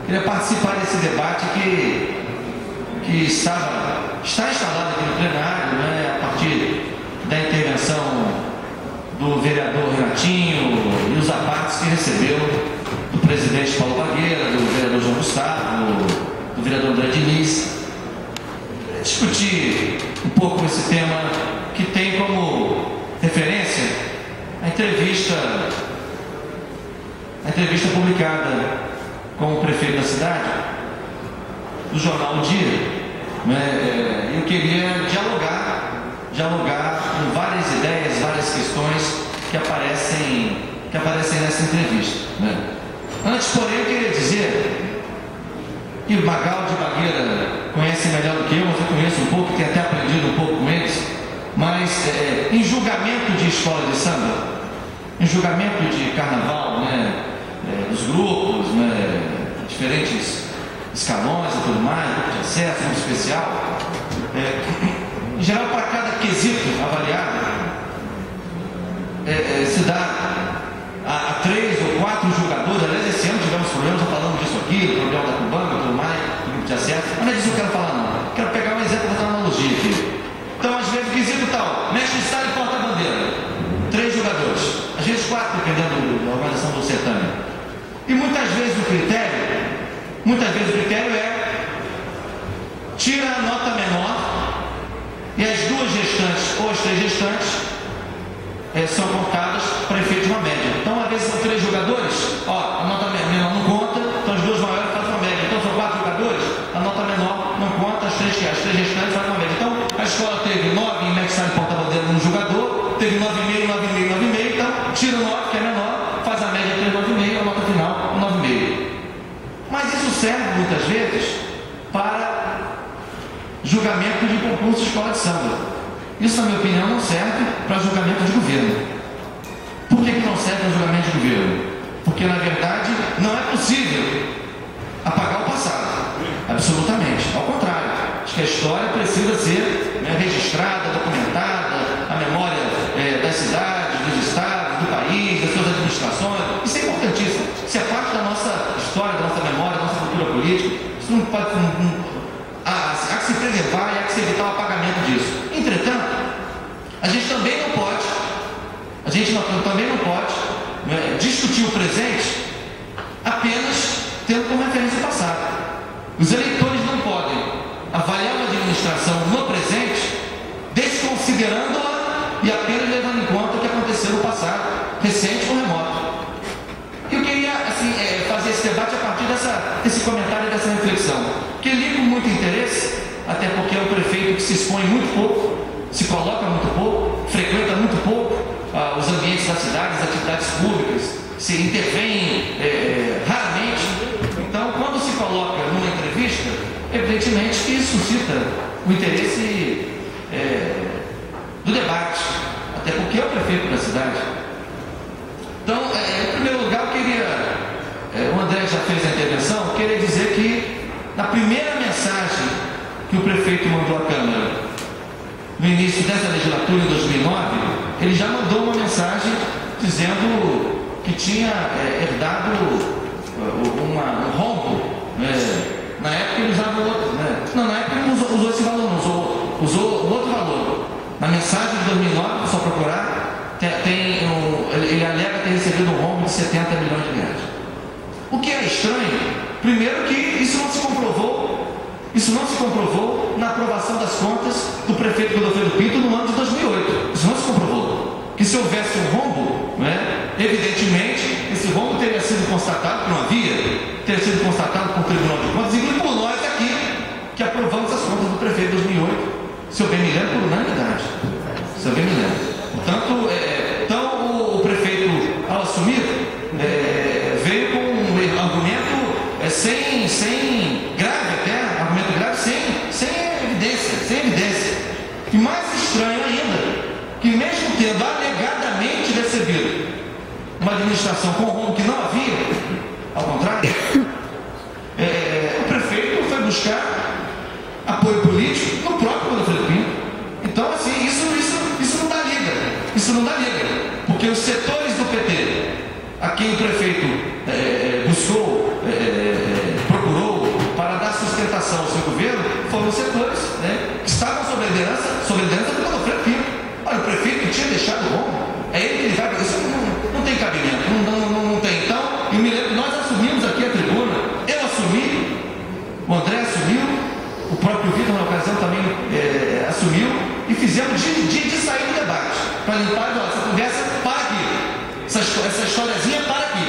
queria participar desse debate que está instalado aqui no plenário, né, a partir da intervenção do vereador Renatinho e os apartes que recebeu do presidente Paulo Bagueira, do vereador João Gustavo, do vereador André Diniz. Discutir um pouco esse tema que tem como referência a entrevista publicada com o prefeito da cidade, do jornal O Dia, né? Eu queria dialogar com várias ideias, várias questões que aparecem nessa entrevista, né? Antes, porém, eu queria dizer que o Magaldi e Bagueira conhecem melhor do que eu, mas eu conheço um pouco, tenho até aprendido um pouco com eles, mas em julgamento de escola de samba, em julgamento de carnaval, né, dos grupos, né, diferentes escalões e tudo mais, grupo de acesso, grupo especial, em geral, para cada quesito avaliado, se dá a 3 ou 4 julgadores. Aliás, esse ano tivemos problemas, já falamos disso aqui, do problema da Cubana e tudo mais, do grupo de acesso, mas não é disso que eu quero falar, não. Quero pegar um exemplo, fazer uma analogia aqui. Então, às vezes, o quesito tal, mestre de estado e porta-bandeira, 3 jogadores, às vezes 4, dependendo da organização do certame. E muitas vezes o critério é tira a nota menor e as 2 restantes ou as 3 restantes são contadas para efeito de uma média. Então, às vezes são 3 jogadores, a nota menor não conta, então as 2 maiores fazem uma média. Então, são 4 jogadores, a nota menor não conta, as 3 restantes fazem uma média. Então, a escola teve 9 em mestre de porta-bandeira num jogador, teve 9,5, 9,5, 9,5, então tira o 9, que é menor, faz a média 3, 9,5, a nota final 9,5. Mas isso serve muitas vezes para julgamento de concurso de escola de samba. Isso, na minha opinião, não serve para julgamento de governo. Por que não serve para julgamento de governo? Porque, na verdade, não é possível apagar o passado. Absolutamente. Ao contrário. Acho que a história precisa ser, né, registrada, documentada, a memória das cidades, dos estados, do país, das suas administrações. Isso é importantíssimo. Isso é parte da nossa história, da nossa memória, da nossa cultura política. Isso não pode... Há que se preservar e há que se evitar o apagamento disso. Entretanto, a gente também não pode discutir o presente apenas tendo como referência o passado. Os eleitores não podem avaliar uma administração no presente desconsiderando-a e apenas levando em conta o que aconteceu no passado, recente ou remoto. Eu queria fazer esse debate a partir desse comentário e dessa reflexão, que li com muito interesse, até porque é um prefeito que se expõe muito pouco, se coloca muito pouco, frequenta muito pouco os ambientes da cidade, as atividades públicas, se intervém raramente. Então, quando se coloca numa entrevista, evidentemente que isso suscita o interesse do debate, até porque é o prefeito da cidade. Então, em primeiro lugar, eu queria, o André já fez a intervenção, eu queria dizer que na primeira mensagem que o prefeito mandou à Câmara, no início dessa legislatura, em 2009, ele já mandou uma mensagem dizendo que tinha herdado um rombo. Na época ele usava o outro. Não, na época ele não usou esse valor, não, usou o outro valor. Na mensagem de 2009, só procurar, ele alega ter recebido um rombo de 70 milhões de reais. O que é estranho, primeiro que isso não se comprovou na aprovação das contas do prefeito Godofredo Pinto no ano de 2008. Isso não se comprovou. Que se houvesse um rombo, evidentemente, esse rombo teria sido constatado, que não havia, teria sido constatado por Tribunal de Contas, inclusive por nós aqui, que aprovamos as contas do prefeito de 2008, se eu bem me lembro, por unanimidade. Se eu bem me lembro. Portanto, então o prefeito, ao assumir, veio com um argumento grave até, argumento grave, sem evidência. E mais estranho ainda, que mesmo tendo alegadamente recebido uma administração com rombo que não havia, ao contrário, o prefeito foi buscar apoio político no próprio Godofredo Pinto. Então, assim, isso não dá liga, porque os setores do PT, a quem o prefeito buscou foram setores, né, que estavam sob a liderança do Godofredo Pinto. Olha, o prefeito que tinha deixado o rombo, é ele que ele vai, isso não tem cabimento, não tem. Então, eu me lembro, nós assumimos aqui a tribuna, eu assumi, o André assumiu, o próprio Vitor na ocasião também assumiu, e fizemos de sair do debate, para limpar essa conversa para aqui, essa historiazinha para aqui,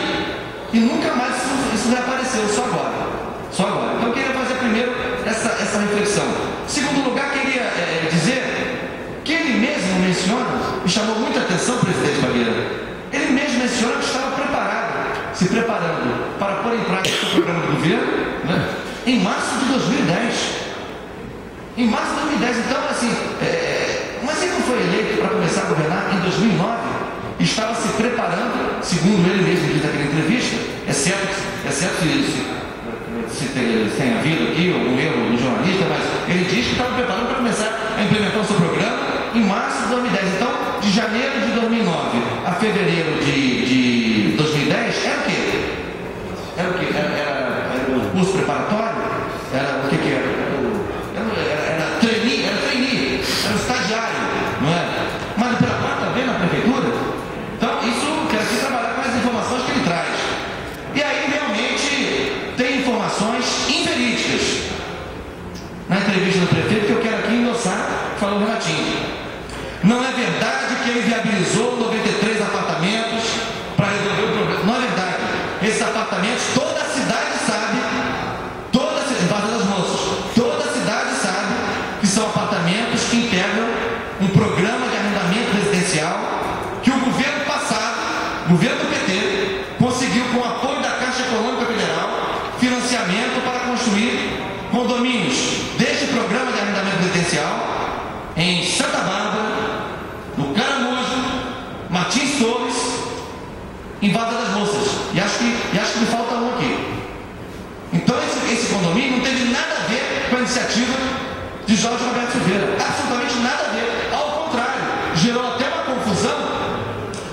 e nunca mais isso reapareceu, só agora. Então eu queria fazer primeiro essa reflexão. Em segundo lugar, queria dizer que ele mesmo menciona, e chamou muita atenção, presidente Fabiano, ele mesmo menciona que estava se preparando para pôr em prática o programa do governo, né, em março de 2010. Em março de 2010, então, assim, mas ele não foi eleito para começar a governar em 2009, e estava se preparando, segundo ele mesmo diz naquela entrevista, exceto se tem havido aqui algum erro do jornalista, mas ele diz que estava preparando para começar a implementar o seu programa em março de 2010. Então, de janeiro de 2009 a fevereiro de 2010, era o quê? Era o curso preparatório? Era o que era? Era trainee, era o estagiário, não é? Mas pela quarta vez na prefeitura. Então, isso quero aqui trabalhar com as informações que ele traz. E aí, realmente, tem informações inverídicas. Na entrevista do prefeito, que eu quero aqui endossar, falou o Renatinho. Não é verdade que ele viabilizou 93 apartamentos para resolver o problema. Não é verdade. Esses apartamentos, toda a cidade sabe, toda a cidade sabe que são apartamentos que integram um programa de arrendamento residencial que o governo passado, governo do PT, conseguiu, com o apoio da Caixa Econômica Federal, financiamento para construir condomínios deste programa de arrendamento residencial em Santa Bárbara, no Caramujo, Martins Torres, em Vargem das Moças. E acho que me falta um aqui. Então esse condomínio não teve nada a ver com a iniciativa de Jorge Roberto Silveira. Absolutamente nada a ver. Ao contrário, gerou até uma confusão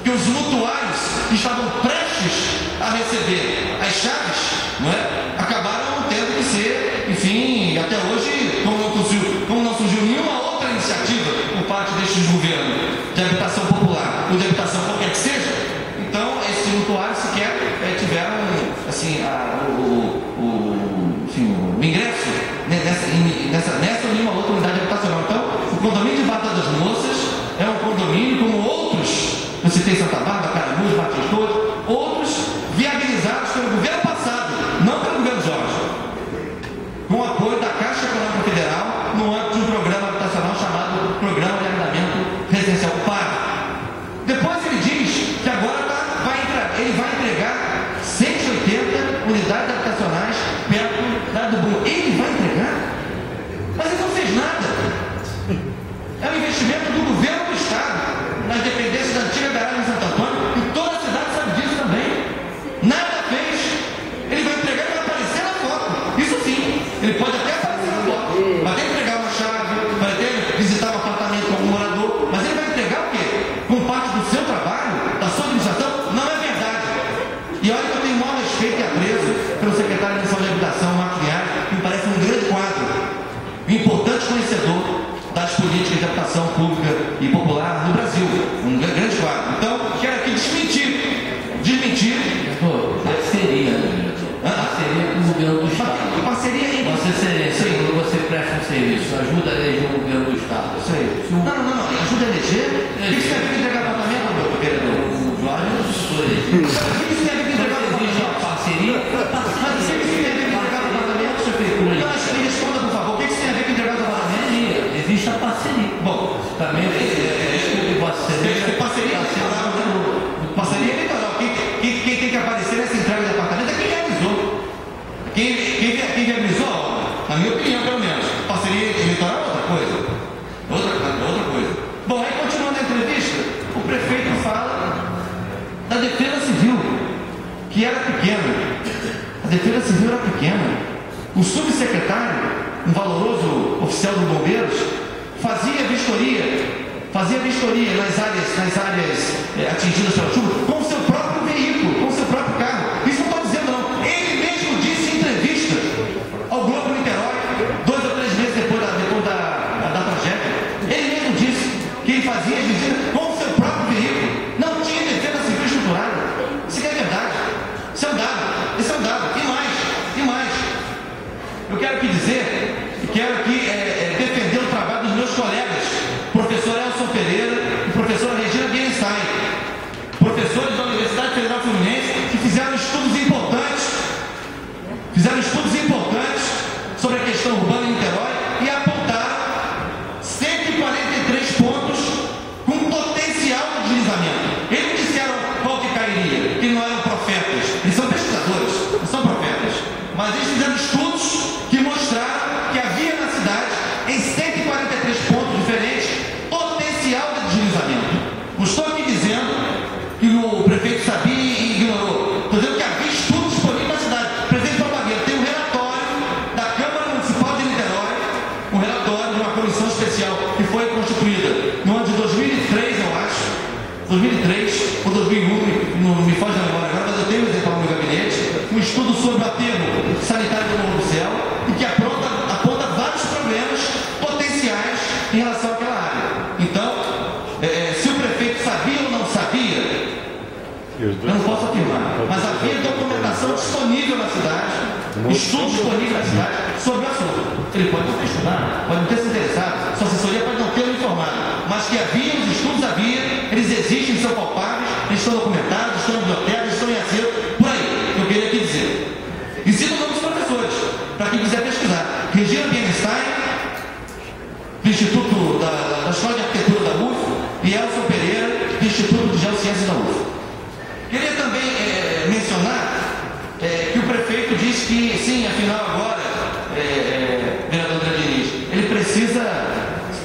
que os mutuários que estavam prestes a receber as chaves, não é, acabaram tendo que ser, enfim, até hoje, como não surgiu nenhuma outra iniciativa por parte destes governos de habitação popular ou de habitação qualquer que seja, então esses mutuários sequer tiveram assim, o ingresso nessa ou nenhuma outra unidade habitacional. Então, o condomínio de Vargem das Moças é um condomínio como outros, eu citei Santa Bárbara, Caramujo, Martins Torres, outros viabilizados pelo governo passado, não pelo governo Jorge, com o apoio da Caixa Econômica Federal no âmbito de um programa habitacional chamado Programa de Arrendamento Residencial PAR. Depois ele diz que agora ele vai entregar 180 unidades habitacionais perto da do Bom. Ele vai entregar? Mas ele não fez nada. É um investimento do governo do Estado, nas dependências da antiga garagem de Santo Antônio, e toda a cidade sabe disso também. Nada fez. Ele vai entregar e vai aparecer na foto. Isso sim, ele pode até aparecer na foto. Vai ter que entregar uma chave, vai ter que visitar um apartamento com algum morador, mas ele vai entregar o quê? Com parte do seu trabalho, da sua administração? Não é verdade. E olha que eu tenho o maior respeito e apreço pelo secretário de Missão de Habitação, Marcos Linhares, que me parece um grande quadro, um importante conhecedor das políticas de habitação pública e popular no Brasil. Um grande quadro. Então, quero aqui desmentir. Parceria com o governo do Estado. Parceria em quando você presta um serviço, ajuda a eleger o governo do Estado. Não. Ajuda a eleger? O que você tem que entregar apartamento, meu vereador? O Jorge não foi eleger. O que você tem que entregar apartamento? Existe uma parceria. Mas você tem que entregar apartamento, prefeitura? Então, me responda, por favor. O que você tem a ver com entregar apartamento? Existe a parceria. Bom, também parceria eleitoral. Quem tem que aparecer nessa entrega de apartamento é quem realizou. Quem viabilizou a obra, na minha opinião, pelo menos. Parceria eleitoral é outra coisa. Outra coisa. Bom, aí continuando a entrevista, o prefeito fala da Defesa Civil, que era pequena. A Defesa Civil era pequena. O subsecretário, um valoroso oficial dos bombeiros, fazia vistoria nas áreas atingidas pela chuva com o seu próprio veículo, com o seu próprio carro. Isso não estou dizendo não. Ele mesmo disse em entrevista ao Globo Niterói, 2 ou 3 meses depois Eu quero aqui dizer, e quero aqui defender o trabalho dos meus colegas, professor Elson Pereira e professora Regina Bienstein, professores da Universidade Federal Fluminense, que fizeram estudos importantes sobre a questão urbana em Niterói e apontaram 143 pontos com potencial de deslizamento. Eles não disseram qual que cairia, que não eram profetas, eles são pesquisadores, não são profetas, mas eles fizeram estudos que mostraram que havia na cidade, em 143 pontos diferentes, potencial de deslizamento. Não estou aqui dizendo que o prefeito sabia e ignorou, estou dizendo que havia estudos disponíveis na cidade. O presidente Palmagueira tem um relatório da Câmara Municipal de Niterói, um relatório de uma comissão especial que foi constituída no ano de 2003, eu acho, 2003 ou 2001, não me foge da memória agora, mas eu tenho um exemplo no meu gabinete, um estudo sobre o aterro sanitário do Morro do Céu, e que aponta vários problemas potenciais em relação àquela área. Então, se o prefeito sabia ou não sabia, eu não posso afirmar, mas havia documentação disponível na cidade, estudos disponíveis na cidade sobre o assunto. Ele pode não ter estudado, pode não ter se interessado, sua assessoria pode não ter informado, mas que havia, os estudos havia, eles existem, são palpáveis, eles estão documentados, estão em bibliotecas, estão em acervo, por aí, eu queria aqui dizer. E cito o nome dos professores, para quem quiser pesquisar. Regina Bienstein, do Instituto da Escola de Arquitetura da UF, e Elson Pereira, do Instituto de Geociências da UF. Queria também mencionar que o prefeito disse que, sim, afinal agora, vereador André Diniz, ele precisa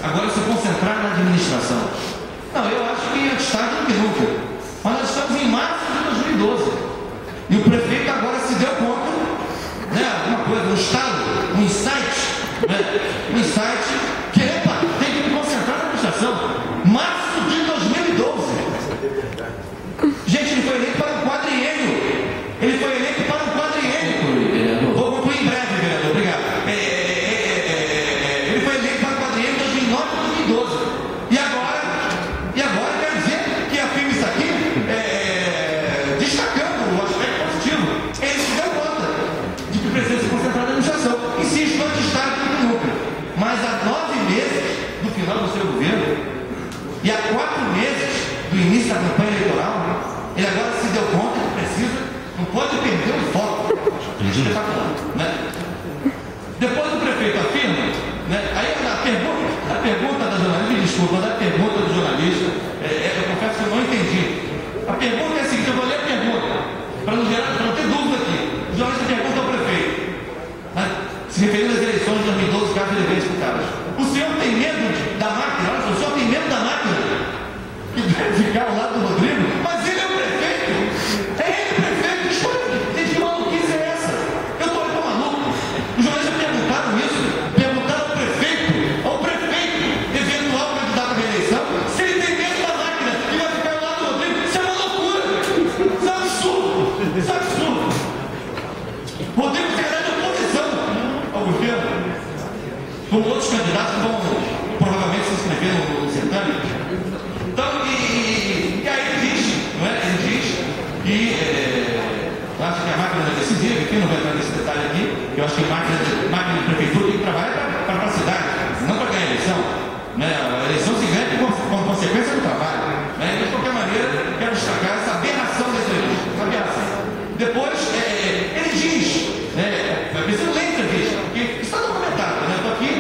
agora se concentrar na administração. Não, eu acho que antes tarde do que nunca. Mas nós estamos em março de 2012. E o prefeito agora se deu conta, alguma coisa, um estalo, um insight, que, tem que me concentrar na administração. Março de 2012. Gente, ele foi eleito para um quadriênio. Vou concluir em breve, vereador, obrigado. Ele foi eleito para o quadriênio de 2009 a 2012. E agora quer dizer que afirma isso aqui, destacando o aspecto positivo. Ele se deu conta de que precisa se concentrar na administração. Insisto, antes tarde do que nunca. Mas há 9 meses do final do seu governo e há 4 meses do início da campanha eleitoral, ele agora se deu conta que precisa, não pode perder o foco. Isso é fato, Depois o prefeito afirma, aí a pergunta da jornalista, me desculpa, mas a pergunta do jornalista, eu confesso que eu não entendi. A pergunta é a seguinte, eu vou ler a pergunta, para não ter dúvida aqui. O jornalista pergunta ao prefeito, se referindo às eleições de 2012, caso ele venha disputadas. O senhor tem medo da máquina? Olha, o senhor tem medo da máquina? Que deve ficar ao lado do Rodrigo? Mas ele é o prefeito! É ele o prefeito! Gente, que maluquice é essa? Eu tô maluco! Os jornalistas perguntaram isso, perguntaram ao prefeito, eventual candidato à reeleição, se ele tem medo da máquina e vai ficar ao lado do Rodrigo. Isso é uma loucura! Isso é um absurdo! Isso é um absurdo! Rodrigo será de oposição ao governo, como outros candidatos que vão provavelmente se inscrever no certame. Então, e aí ele diz, que eu acho que a máquina é decisiva, aqui não vai entrar nesse detalhe aqui, eu acho que a máquina de prefeitura tem que trabalhar para a cidade, não para ganhar a eleição. A eleição se ganha como consequência do trabalho. Mas, de qualquer maneira, quero destacar essa aberração desse eleição. Depois, ele diz, preciso ler a entrevista, porque isso está documentado, eu estou aqui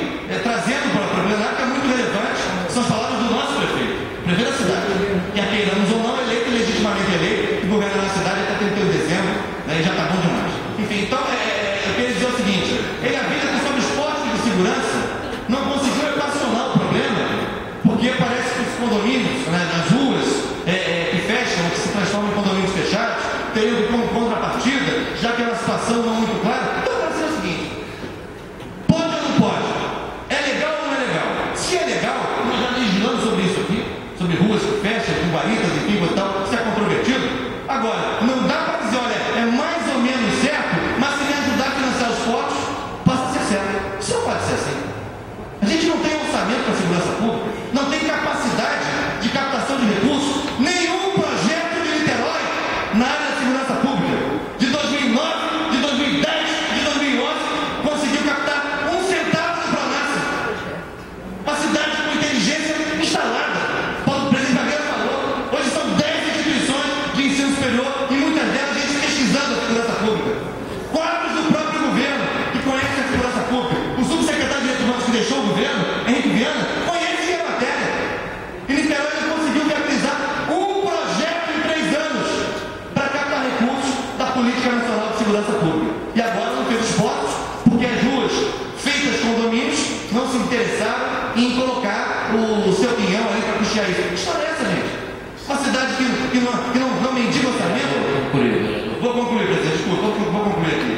trazendo para a plenária que é muito relevante, são as palavras do nosso prefeito da cidade, que queiramos ou não, eleito, legitimamente eleito, que governa na cidade até 31 de dezembro, e já está bom demais. Enfim, então, eu queria dizer o seguinte, ele avisa que sobre os postos de segurança não conseguiu equacionar o problema, porque parece que os condomínios, nas ruas, que fecham, que se transformam em condomínios fechados, teriam como contrapartida, já que é uma situação não muito clara. Então, eu quero dizer o seguinte, pode ou não pode? É legal ou não é legal? Se é legal, nós já legislamos sobre isso aqui, sobre ruas que fecham, com guaritas, enfim, e tal, se é controvertido. Agora, não dá para dizer, olha, é mais ou menos certo, mas se me ajudar a financiar os postos, passa a ser que não mendiga orçamento. Vou concluir, presidente, desculpa, vou concluir aqui.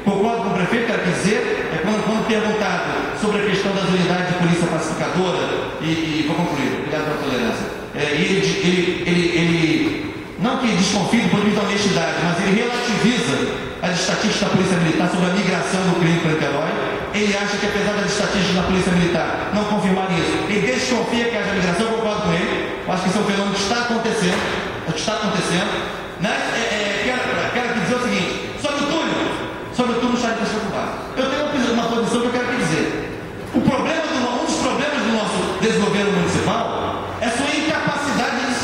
Concordo com o prefeito, quero dizer, quando perguntado sobre a questão das unidades de polícia pacificadora, e vou concluir, obrigado pela tolerância. Ele não que desconfie do ponto de vista da honestidade, mas ele relativiza as estatísticas da Polícia Militar sobre a migração do crime para Niterói. Ele acha que, apesar das estatísticas da Polícia Militar não confirmarem isso, ele desconfia que haja migração. Eu concordo com ele. Eu acho que esse é um fenômeno que está acontecendo. Mas quero dizer o seguinte: sobre o túnel Charito Chacubá, eu tenho uma posição que eu quero dizer. Um dos problemas do nosso desgoverno municipal é sua incapacidade de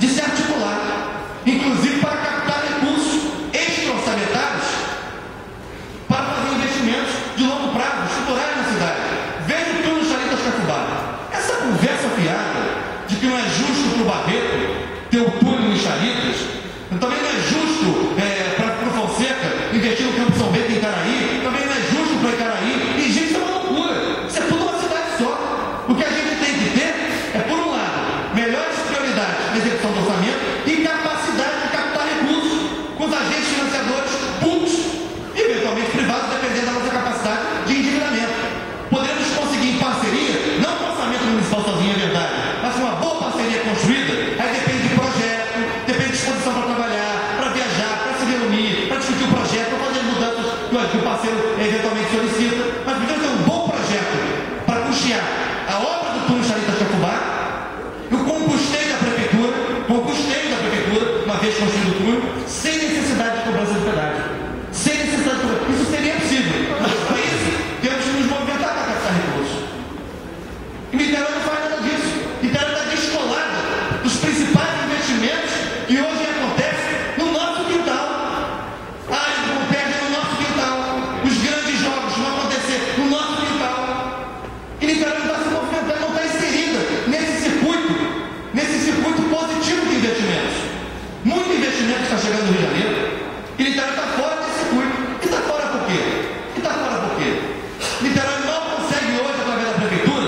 se articular, inclusive para captar recursos extra-orçamentários para fazer investimentos de longo prazo, estruturais na cidade. Veja o túnel Charito Chacubá. Essa conversa fiada de que não é justo para o Barreto ter o túnel em Charitas, também não é justo para o Fonseca investir no Campo São Bento em Icaraí, também não é justo para Icaraí. E, gente, isso é uma loucura. Isso é tudo uma cidade só. O que a gente tem que ter é, por um lado, melhores prioridades na execução do orçamento e capacidade de captar recursos com os agentes financiadores públicos e, eventualmente, privados, dependendo da nossa capacidade de endividamento. Podemos conseguir em parceria, não com o orçamento municipal sozinho, é verdade, mas com uma boa parceria construída. Aí depende de projeto, depende de disposição para trabalhar, para viajar, para se reunir, para discutir o projeto, para fazer as mudanças que o parceiro eventualmente solicita. Mas podemos ter um bom projeto para custear a obra do túnel Charito Chacubá, com o custeio da prefeitura, uma vez construído o túnel, sem necessidade de cobrança de pedágio. Isso seria possível, mas para isso temos que nos movimentar para captar recursos. E Niterói não faz nada disso. Niterói está descolada dos principais investimentos que hoje acontecem no nosso quintal. Não perde no nosso quintal. Os grandes jogos vão acontecer no nosso quintal. E Niterói não está se movimentando, não está inserida nesse circuito positivo de investimentos. Muito investimento está chegando no Rio de Janeiro. E Niterói está fora desse circuito. E está fora por quê? Niterói mal consegue hoje, através da prefeitura,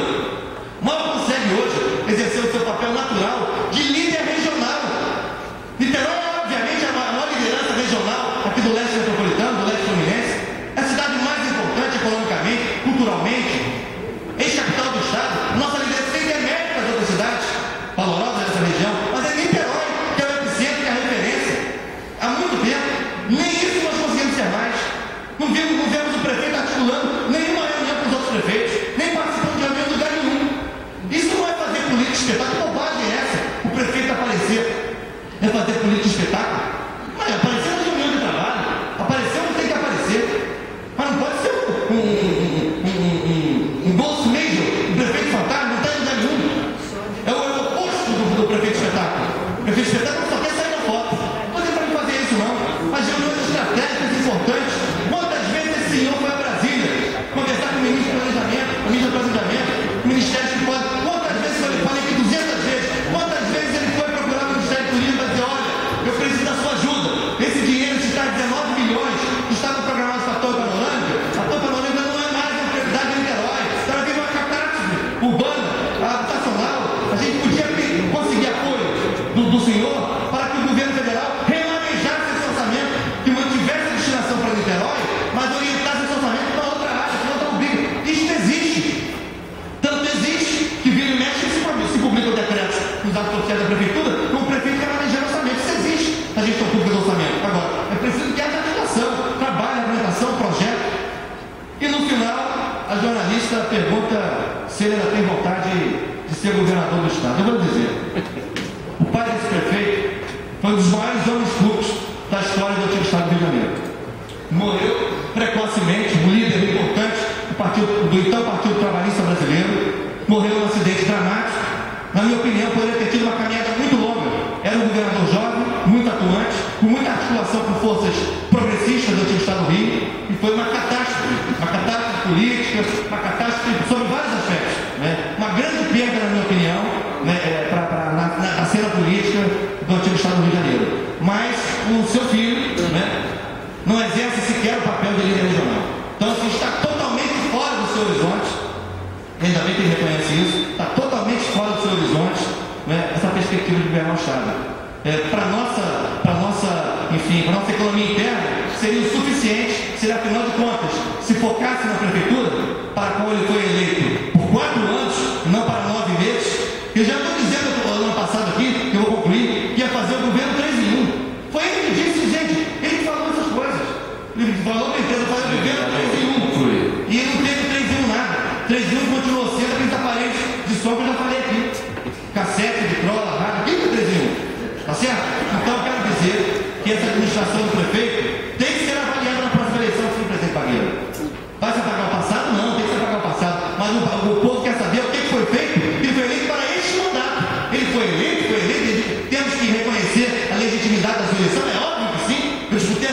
exercer o seu papel natural de líder regional. Niterói, obviamente, é a maior liderança regional aqui do leste metropolitano, do leste fluminense. É a cidade mais importante economicamente, culturalmente, ex-capital do estado. Nossa liderança tem demérito das outras cidades valorosas dessa região, mas é Niterói que é o epicentro, que é a referência. Há muito tempo, nem isso nós conseguimos ser mais. Não vemos o prefeito articulando nenhuma reunião com os outros prefeitos, nem participando de reunião em lugar nenhum. Isso não é fazer política de espetáculo. Que bobagem é essa? O prefeito aparecer é fazer política de espetáculo? Mas aparecer na reunião de trabalho, aparecer onde tem que aparecer, mas não pode ser um bolso major, um prefeito fantasma, não está em lugar nenhum. É o oposto do prefeito de espetáculo. O prefeito de espetáculo só quer sair na foto. Não tem para fazer isso não. Mas reuniões estratégicas importantes. Quantas vezes esse senhor foi a Brasília conversar com o ministro do Planejamento, o ministro do Planejamento, o Ministério que pode. Quantas vezes ele fala aqui 200 vezes? Quantas vezes ele foi procurar o Ministério do Turismo para dizer: olha, eu preciso da sua ajuda. Esse dinheiro está 19 milhões, que estava programado para a Torre Panorâmica. A Torre Panorâmica não é mais uma prioridade de Niterói. Ela vive uma catástrofe urbana, habitacional. A gente podia conseguir apoio do senhor para que o governo federal remanejasse esse orçamento, que mantivesse a destinação para Niterói, mas orientasse esse orçamento para outra área, para outra rubrica. Isso existe. Tanto existe que vira e mexe se publica o decreto nos atos oficiais da prefeitura, com o prefeito que maneja o orçamento. Isso existe na gestão pública do orçamento. Agora, é preciso que haja articulação, trabalho, apresentação, projeto. E no final, a jornalista pergunta se ele ainda tem vontade de ser governador do estado. Eu vou dizer, o pai desse prefeito foi um dos maiores homens públicos da história do antigo estado do Rio de Janeiro. Morreu precocemente, um líder importante do então Partido Trabalhista Brasileiro. Morreu num acidente dramático. Na minha opinião, poderia ter tido uma caminhada muito longa. Era um governador jovem, muito atuante, com muita articulação com forças progressistas do antigo estado do Rio. E foi uma catástrofe política, uma catástrofe sobre vários aspectos, né? Uma grande perda, na minha opinião, né, na cena política do antigo estado do Rio de Janeiro. Mas o seu filho, né, não exerce sequer o papel de líder regional. Então, assim, está totalmente fora do seu horizonte. Ainda bem que ele reconhece isso. Está totalmente fora Estado. Para nossa economia interna, seria o suficiente se, afinal de contas, se focasse na prefeitura, para a qual ele foi eleito por 4 anos, não para 9 meses. Eu já estou dizendo no ano passado aqui, que eu vou concluir, que ia fazer o governo 3 em 1. Foi ele que disse, gente, ele que falou essas coisas. Ele falou que ele fazer o governo 3 em 1. E ele não teve 3 em 1 nada. 3 em 1 continuou sendo aqueles aparelhos de som que eu já falei aqui. Cassete, de trola, rádio, quem que é 3 em 1? Tá certo? Então eu quero dizer que essa administração do prefeito tem que ser avaliada na próxima eleição, senhor presidente Pagueira. Vai se apagar o passado? Não, tem que se apagar o passado. Mas o povo quer saber o que foi feito. Ele foi eleito para este mandato. Ele foi eleito. Temos que reconhecer a legitimidade da sua eleição. É óbvio que sim. Eu disputei a